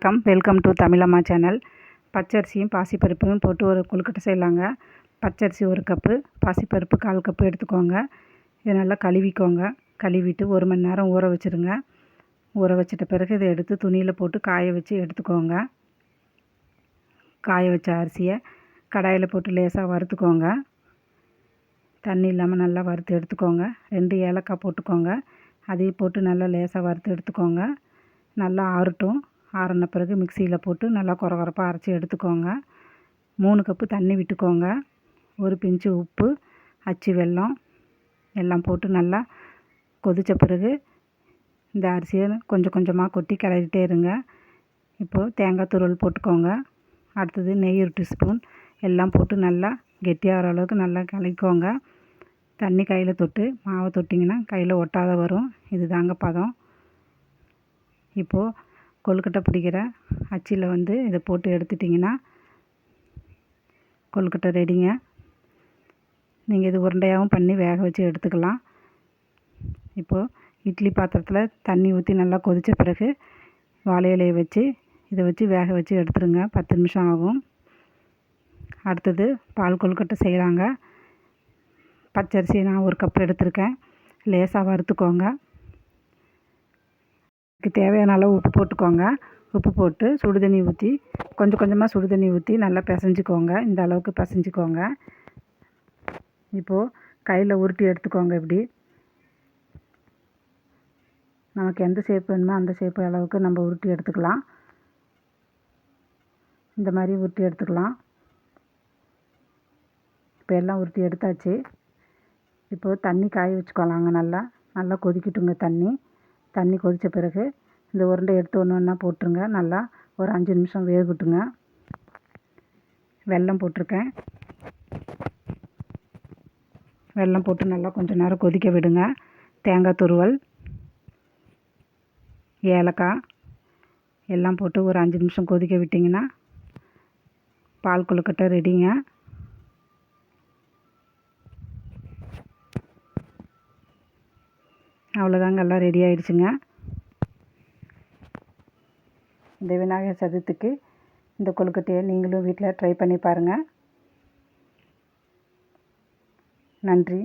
Welcome to Tamilamma channel. பச்சரிசியும் பாசிப்பருப்பையும் போட்டு ஒரு கொழுக்கட்டை செய்யலாங்க. பச்சரிசி 1 கப்பு, பாசிப்பருப்பு 1/4 கப்பு எடுத்துக்கோங்க. இதை நல்லா கழுவிக்கோங்க. கழுவிட்டு 1 மணி நேரம் ஊற வச்சுருங்க. ஊற வச்சிட்ட பிறகு இதை எடுத்து துணியில் போட்டு காய வச்சு எடுத்துக்கோங்க. காய வச்ச அரிசியை கடாயில் போட்டு லேசாக வறுத்துக்கோங்க. தண்ணி இல்லாமல் நல்லா வறுத்து எடுத்துக்கோங்க. 2 ஏலக்காய் போட்டுக்கோங்க. அதையும் போட்டு நல்லா லேசாக வறுத்து எடுத்துக்கோங்க. நல்லா ஆறட்டும். ஆறின பிறகு மிக்சியில் போட்டு நல்லா கொரகொரப்பாக அரைச்சி எடுத்துக்கோங்க. 3 கப்பு தண்ணி விட்டுக்கோங்க. 1 பிஞ்சு உப்பு, அச்சு வெல்லம் எல்லாம் போட்டு நல்லா கொதித்த பிறகு இந்த அரிசியை கொஞ்சம் கொஞ்சமாக கொட்டி கிளறிட்டே இருங்க. இப்போது தேங்காய் துருவல் போட்டுக்கோங்க. அடுத்தது நெய் 1 டீஸ்பூன் எல்லாம் போட்டு நல்லா கெட்டியாகிற அளவுக்கு நல்லா கலக்கிக்கோங்க. தண்ணி கையில் தொட்டு மாவை தொட்டிங்கன்னா கையில் ஒட்டாத வரும். இது தாங்க பதம். இப்போது கொழுக்கட்டை பிடிக்கிற அச்சில் இதை போட்டு எடுத்துட்டிங்கன்னா கொழுக்கட்டை ரெடிங்க. நீங்கள் இது உருண்டையாகவும் பண்ணி வேக வச்சு எடுத்துக்கலாம். இப்போது இட்லி பாத்திரத்தில் தண்ணி ஊற்றி நல்லா கொதித்த பிறகு வாழை இலையை வச்சு இதை வச்சு வேக வச்சு எடுத்துருங்க. 10 நிமிஷம் ஆகும். அடுத்தது பால் கொழுக்கட்டை செய்கிறாங்க. பச்சரிசி நான் 1 கப் எடுத்திருக்கேன். லேசாக வறுத்துக்கோங்க. இதுக்கு தேவையான அளவு உப்பு போட்டுக்கோங்க. உப்பு போட்டு சுடுதண்ணி ஊற்றி கொஞ்சம் கொஞ்சமாக சுடுதண்ணி ஊற்றி நல்லா பிசைஞ்சிக்கோங்க. இந்த அளவுக்கு பிசைஞ்சிக்கோங்க. இப்போது கையில் உருட்டி எடுத்துக்கோங்க. இப்படி நமக்கு எந்த ஷேப் வேணுமோ அந்த ஷேப்பு அளவுக்கு நம்ம உருட்டி எடுத்துக்கலாம். இந்த மாதிரி உருட்டி எடுத்துக்கலாம். இப்போ எல்லாம் உருட்டி எடுத்தாச்சு. இப்போது தண்ணி காய வச்சுக்கலாங்க. நல்லா கொதிக்கட்டுங்க தண்ணி. தண்ணி கொதித்த பிறகு இந்த உருண்டை எடுத்து ஒன்று ஒன்றா போட்டுருங்க. நல்லா ஒரு 5 நிமிஷம் வேகட்டுங்க. வெல்லம் போட்டிருக்கேன். வெல்லம் போட்டு நல்லா கொஞ்சம் நேரம் கொதிக்க விடுங்க. தேங்காய் துருவல், ஏலக்காய் எல்லாம் போட்டு ஒரு 5 நிமிஷம் கொதிக்க விட்டிங்கன்னா பால் கொழுக்கட்டை ரெடிங்க. அவ்வளோதாங்க, எல்லாம் ரெடி ஆயிடுச்சுங்க. இந்த விநாயகர் சதுர்த்திக்கு இந்த கொழுக்கட்டையை நீங்களும் வீட்டில் ட்ரை பண்ணி பாருங்கள். நன்றி.